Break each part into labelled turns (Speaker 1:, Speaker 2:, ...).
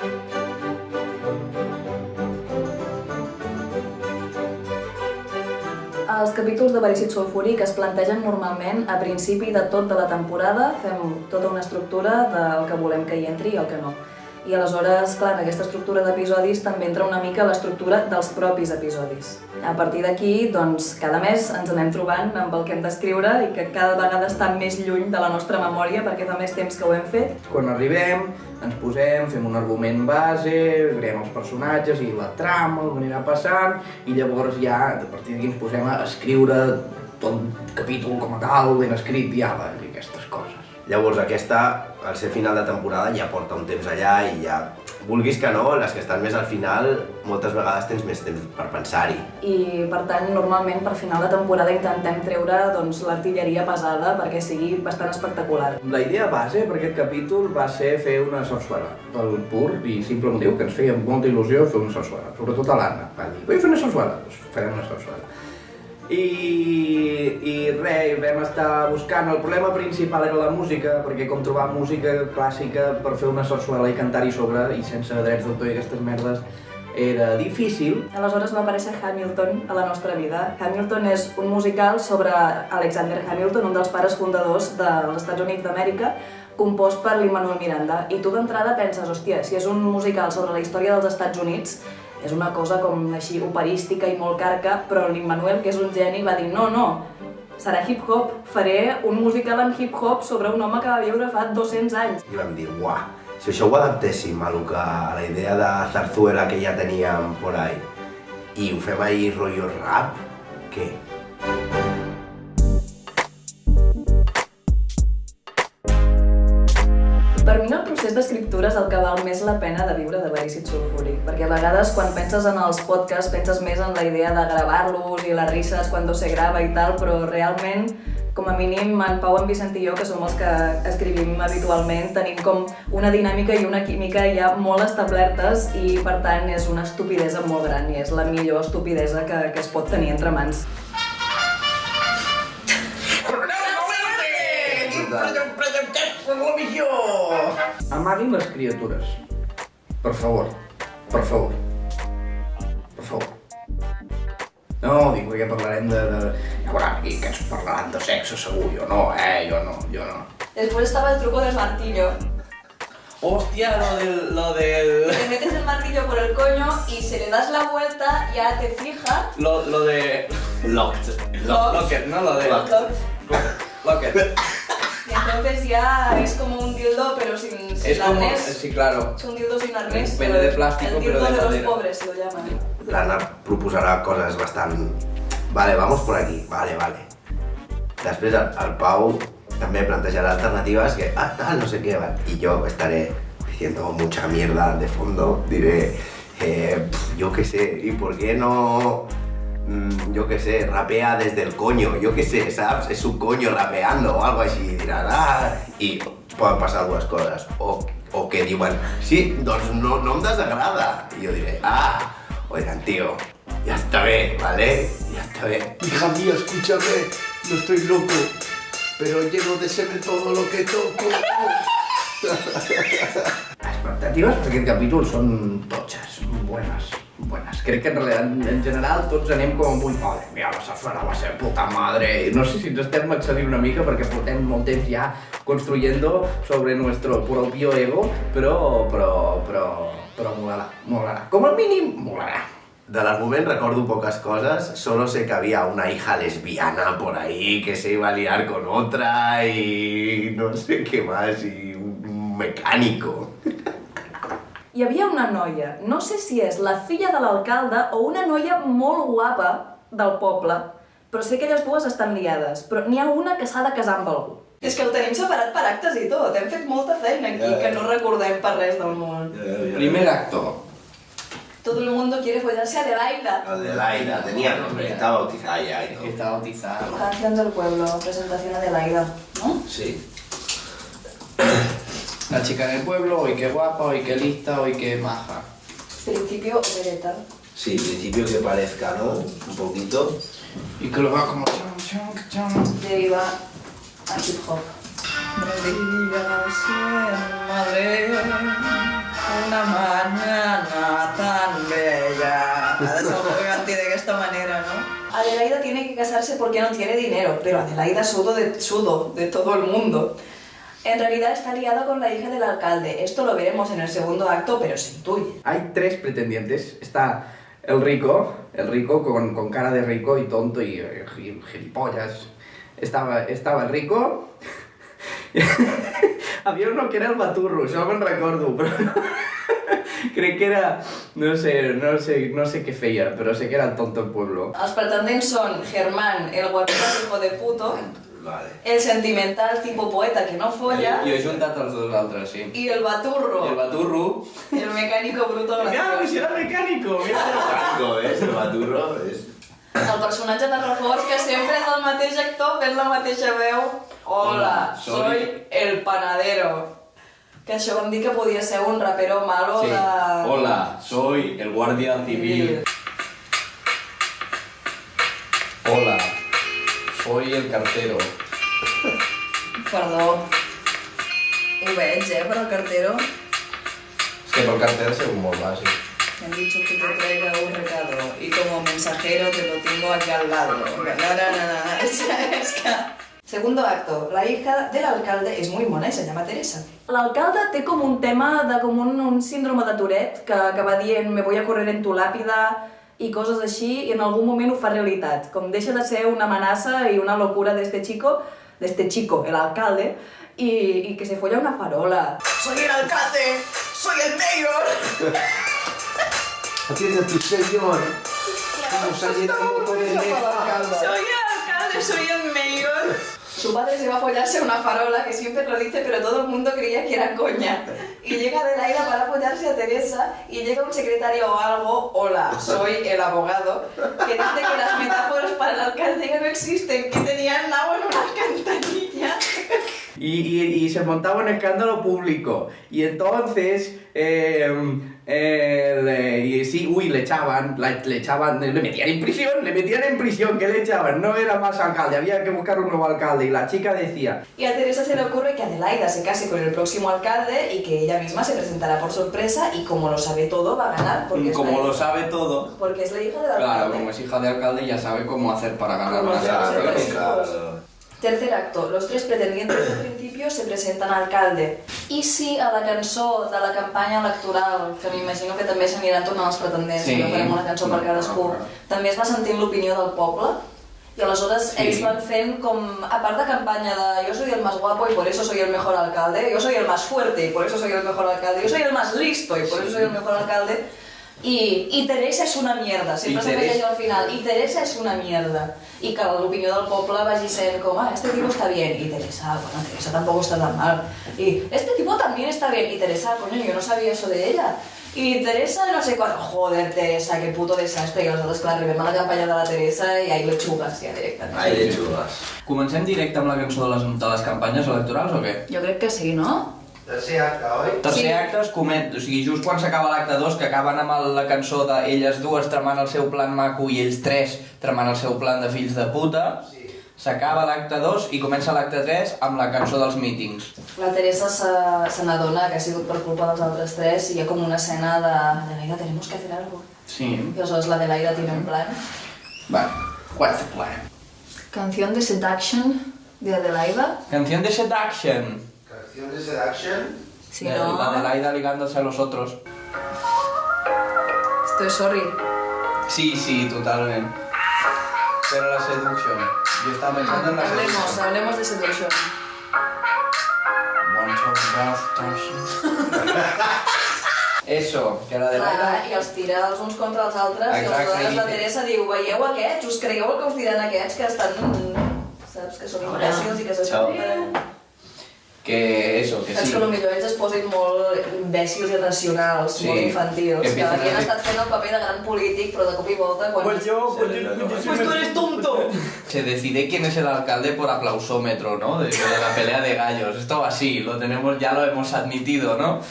Speaker 1: Els capítols de Verícid Sulfúric es plantegen normalment a principi de tot de la temporada, fem tota una estructura del que volem que hi entri i el que no. I aleshores, clar, en aquesta estructura d'episodis també entra una mica l'estructura dels propis episodis. A partir d'aquí, doncs, cada mes ens anem trobant amb el que hem d'escriure i que cada vegada està més lluny de la nostra memòria perquè fa més temps que ho hem fet.
Speaker 2: Quan arribem, ens posem, fem un argument base, creem els personatges i la trama, el que anirà passant, i llavors ja, a partir d'aquí ens posem a escriure tot el capítol com a tal, ben escrit, diàleg i aquestes coses.
Speaker 3: Llavors aquesta, al ser final de temporada, ja porta un temps allà i ja, vulguis que no, les que estan més al final, moltes vegades tens més temps per pensar-hi.
Speaker 1: I per tant, normalment per final de temporada intentem treure l'artilleria pesada perquè sigui bastant espectacular.
Speaker 2: La idea base per aquest capítol va ser fer una sarsuela, pel pur i simple motiu que ens feia molta il·lusió fer una sarsuela. Sobretot a l'Anna va dir, vull fer una sarsuela, doncs farem una sarsuela. I res, vam estar buscant, el problema principal era la música, perquè com trobar música clàssica per fer una sarsuela i cantar-hi sobre, i sense drets d'autor i aquestes merdes, era difícil.
Speaker 1: Aleshores va aparèixer Hamilton a la nostra vida. Hamilton és un musical sobre Alexander Hamilton, un dels pares fundadors dels Estats Units d'Amèrica, compost per Lin-Manuel Miranda. I tu d'entrada penses, hòstia, si és un musical sobre la història dels Estats Units, és una cosa com així operística i molt carca, però Lin-Manuel, que és un geni, va dir no, serà hip-hop, faré un musical en hip-hop sobre un home que va viure fa 200 anys.
Speaker 3: I vam dir, uah, si això ho adaptéssim a la idea de zarzuela que ja teníem por ahí i ho fem ahir rotllo rap, què?
Speaker 1: Per mi el procés d'escriptura és el que val més la pena de viure de Verícid Sulfúric, perquè a vegades quan penses en els podcasts penses més en la idea de gravar-los i les risses quan se grava i tal, però realment, com a mínim, en Pau, en Vicent i jo, que som els que escrivim habitualment, tenim com una dinàmica i una química ja molt establertes i, per tant, és una estupidesa molt gran i és la millor estupidesa que es pot tenir entre mans.
Speaker 2: Amaguin les criatures. Per favor. Per favor. Per favor. No, dic perquè parlarem de... Ja veurà, aquí que ens parlaran de sexe segur, jo no. Jo no.
Speaker 1: Después estaba el truco del martillo.
Speaker 2: Hostia, lo del...
Speaker 1: Te metes el martillo por el coño y si le das la vuelta ya te fija.
Speaker 2: Lo de... Locket, ¿no? Lo de... Locket.
Speaker 1: Y entonces ya es como un dildo pero sin arnés.
Speaker 2: Sí, claro.
Speaker 1: Es un dildo sin arnés.
Speaker 2: Pene de plástico,
Speaker 1: el dildo
Speaker 2: pero de
Speaker 1: de
Speaker 2: madera.
Speaker 1: los pobres lo llaman.
Speaker 3: L'Anna proposarà coses bastant... Vale, vamos por aquí, vale. Després el Pau també plantejarà alternatives que, tal, no sé què, vale. Y yo estaré diciendo mucha mierda de fondo, diré, yo qué sé, ¿y por qué no, yo qué sé, rapea desde el coño, yo qué sé, ¿sabes? Es su coño rapeando o algo així, dirán, i poden passar dues coses, o que diuen, sí, doncs no em desagrada, i jo diré, oigan, tío, ya está bé, ¿vale? Ya está bé.
Speaker 4: Hija mía, escúchame, no estoy loco, pero lleno de semen todo lo que toco.
Speaker 2: Expectatives per aquest capítol són totxes, buenas. Crec que en general tots anem com amb un padre. Mira, la sarsuela va ser puta madre. No sé si ens estem excel·lint una mica perquè portem molt temps ja construyendo sobre nuestro propio ego, però molarà. Com a mínim, molarà.
Speaker 3: De l'argument recordo poques coses, solo sé que había una hija lesbiana por ahí que se iba a liar con otra y no sé qué más, y un mecánico.
Speaker 1: Hi havia una noia, no sé si és la filla de l'alcalde o una noia molt guapa del poble, però sé que elles dues estan liades, però n'hi ha una que s'ha de casar amb algú. És que el tenim separat per actes i tot, hem fet molta feina aquí que no recordem per res del món.
Speaker 2: Primer acto.
Speaker 1: Todo el mundo quiere follarse a Adelaida.
Speaker 3: Adelaida, tenía nombre, estaba bautizada ya y todo.
Speaker 2: Está bautizada.
Speaker 1: Canción del pueblo, presentación Adelaida, ¿no?
Speaker 3: Sí.
Speaker 2: La chica del pueblo, hoy qué guapa, hoy qué lista, hoy qué maja.
Speaker 1: Principio opereta.
Speaker 3: Sí, principio que parezca, ¿no? Un poquito.
Speaker 2: Y que lo va como chon.
Speaker 1: Deriva a hip hop.
Speaker 2: Madre, una madre.
Speaker 1: Adelaida tiene que casarse porque no tiene dinero, pero Adelaida sudo de todo el mundo. En realidad está liada con la hija del alcalde. Esto lo veremos en el segundo acto, pero se intuye.
Speaker 2: Hay 3 pretendientes. Está el rico con cara de rico y tonto y gilipollas. Estaba el rico. Había uno que era el baturro, això me'n recordo, però crec que era... No sé què feia, però sé que era el tonto del pueblo.
Speaker 1: Els pretendents són Germán, el guapito hijo de puto,
Speaker 3: Vale.
Speaker 1: el sentimental tipo poeta que no folla,
Speaker 2: Jo he juntat els dos altres, sí.
Speaker 1: i el baturro,
Speaker 2: El baturro...
Speaker 1: el mecánico bruto
Speaker 2: Mira, si
Speaker 1: gracioso.
Speaker 2: era mecànico, mira.
Speaker 3: Franco, ¿ves? El baturro es...
Speaker 1: El personatge de reforç que sempre és el mateix actor fent la mateixa veu. Hola, soy el panadero. Que això vam dir que podia ser un rapero malo
Speaker 2: Sí.
Speaker 1: de...
Speaker 2: Hola, soy el guardia civil. Hola, soy el cartero.
Speaker 1: Perdó. Ho veig, per el cartero.
Speaker 2: És que pel cartero ha sigut molt bàsic.
Speaker 1: Me han dicho que te traiga un recado y como mensajero te lo tengo aquí al lado. No. Es que... Segundo acto. La hija del alcalde es muy mona y se llama Teresa. L'alcalde té com un tema de com un síndrome de Tourette que va dient me voy a correr en tu lápida i coses així i en algun moment ho fa realitat. Com deixa de ser una amenaça i una locura d'este chico, el alcalde, y que se folla una farola. Soy el alcalde, soy el mayor.
Speaker 4: Atiende a tu señor. Vamos a llenar un motor de lefa.
Speaker 1: Soy el alcalde, soy el mayor. Su padre se va a follarse una farola, que siempre lo dice, pero todo el mundo creía que era coña. Y llega Adelaida para follarse a Teresa y llega un secretario o algo, hola, soy el abogado, que dice que las metáforas para el alcalde ya no existen, que tenía el agua en una alcantarilla.
Speaker 2: Y se montaba un escándalo público. Y entonces, le echaban, le metían en prisión, ¿qué le echaban? No era más alcalde, había que buscar un nuevo alcalde. Y la chica decía...
Speaker 1: Y a Teresa se le ocurre que Adelaida se case con el próximo alcalde y que ella misma se presentará por sorpresa y como lo sabe todo, va a ganar. Porque es
Speaker 2: Como
Speaker 1: la
Speaker 2: lo sabe todo...
Speaker 1: Porque es la hija del alcalde.
Speaker 2: Claro, como es hija de alcalde ya sabe cómo hacer para ganar
Speaker 1: Cómo
Speaker 2: unas
Speaker 1: hacer,
Speaker 2: elecciones.
Speaker 3: Claro.
Speaker 1: Tercer acto. Los tres pretendientes del principio se presentan al alcalde. I si a la cançó de la campanya electoral, que m'imagino que també s'aniran tornant els pretendents,
Speaker 2: Sí.
Speaker 1: i no farem una cançó per cadascú, també es va sentint l'opinió del poble, i aleshores
Speaker 2: Sí.
Speaker 1: ells van fent com, a part de campanya de yo soy el más guapo y por eso soy el mejor alcalde, yo soy el más fuerte y por eso soy el mejor alcalde, yo soy el más listo y por eso soy el mejor alcalde, i Teresa és una mierda, sempre s'afegeix al final, i Teresa és una mierda, i que l'opinió del poble vagi sent com, este tipo está bien, y Teresa, bueno, Teresa tampoco está tan mal, y este tipo también está bien, y Teresa, coño, yo no sabía eso de ella, y Teresa no sé cuánto, joder Teresa, qué puto desastre, i aleshores clar, arribem a la campanya de la Teresa i ahí lo xugues ja directament.
Speaker 3: Ahí le chugas.
Speaker 5: Comencem directe amb la cançó de les campanyes electorals o què?
Speaker 1: Jo crec que sí, no?
Speaker 3: Tercer acte, oi?
Speaker 5: Tercer
Speaker 1: Sí.
Speaker 5: acte es comenta, o sigui, just quan s'acaba l'acte 2, que acaben amb la cançó d'elles dues tramant el seu plan maco i ells tres tramant el seu plan de fills de puta, s'acaba l'acte 2 i comença l'acte 3 amb la cançó dels mítings.
Speaker 1: La Teresa se n'adona que ha sigut per culpa dels altres tres i hi ha com una escena de Adelaida, tenemos que hacer algo.
Speaker 5: Sí.
Speaker 1: Y aleshores la Adelaida tiene un plan.
Speaker 5: Va, what's the plan?
Speaker 1: Canción de Seduction de Adelaida.
Speaker 5: Canción de Seduction.
Speaker 3: Canción de Seduction.
Speaker 1: Si
Speaker 5: de,
Speaker 1: no...
Speaker 5: La Adelaida ligándose a los otros.
Speaker 1: Estoy sorry.
Speaker 5: Sí, totalment. Pero la seduction. Yo estaba pensando en la seduction.
Speaker 1: Hablemos de Seduction.
Speaker 5: Want your breath, Eso, que la Adelaida...
Speaker 1: Clar, i els tira els uns contra els altres i
Speaker 5: Exacte,
Speaker 1: aleshores la
Speaker 5: i-
Speaker 1: Teresa diu, veieu aquests? Us creieu el que us diran aquests que estan... Saps? Que són imbècils i que s'esperen.
Speaker 5: Que eso, que
Speaker 1: Saps
Speaker 5: sí.
Speaker 1: que potser ells es posin molt imbècils i irracionals,
Speaker 5: Sí.
Speaker 1: molt infantils,
Speaker 5: Que
Speaker 1: que
Speaker 5: empiecen
Speaker 1: havien
Speaker 5: a fer-
Speaker 1: estat fent el paper de gran polític, però de cop i volta quan...
Speaker 5: Pues
Speaker 1: tú eres tonto!
Speaker 5: Se decide quién es el alcalde por aplausómetro, ¿no? De la pelea de gallos. Esto va así, lo tenemos, ya lo hemos admitido, ¿no?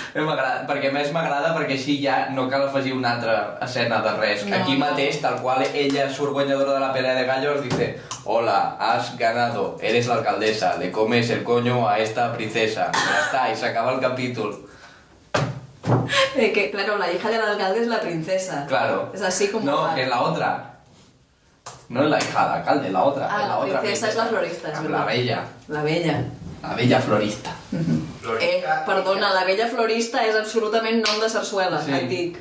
Speaker 5: Perquè a més m'agrada perquè així ja no cal afegir una altra escena de res.
Speaker 1: No.
Speaker 5: Aquí mateix, tal qual ella surt guanyadora de la pelea de gallos, dice: hola, has ganado, eres la alcaldesa, le comes el coño a esta princesa. Ya está, y se acaba el capítol.
Speaker 1: Que, claro, la hija del alcalde es la princesa.
Speaker 5: Claro.
Speaker 1: Es así como...
Speaker 5: No, que es la otra. No es la hija del alcalde, la otra.
Speaker 1: Ah,
Speaker 5: es la otra
Speaker 1: princesa es la florista, es
Speaker 5: La
Speaker 1: verdad.
Speaker 5: bella.
Speaker 1: La bella.
Speaker 5: La bella florista.
Speaker 1: Perdona, la bella florista és absolutament nom de sarsuela,
Speaker 5: Sí.
Speaker 1: et dic.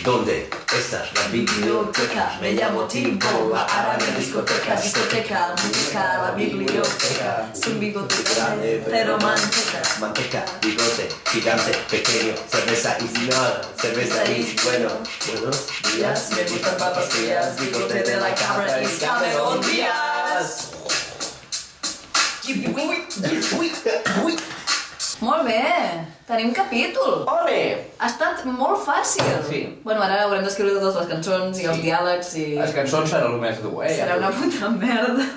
Speaker 3: ¿Dónde está la biblioteca? Me llamo Timbo, la árabe discoteca, discoteca, música, la biblioteca.
Speaker 1: Sin bigote
Speaker 3: Grande,
Speaker 1: pero manteca.
Speaker 3: Manteca, bigote, gigante, pequeño, cerveza y no, cerveza y bueno. Buenos días, me gustan papas frías, bigote de la cabra y Cameron Díaz.
Speaker 1: Molt bé, tenim capítol.
Speaker 5: Ole!
Speaker 1: Ha estat molt fàcil.
Speaker 5: Sí.
Speaker 1: Bueno, ara haurem d'escriure totes les cançons i els diàlegs i...
Speaker 5: Les cançons serà el més dur,
Speaker 1: Serà una puta merda.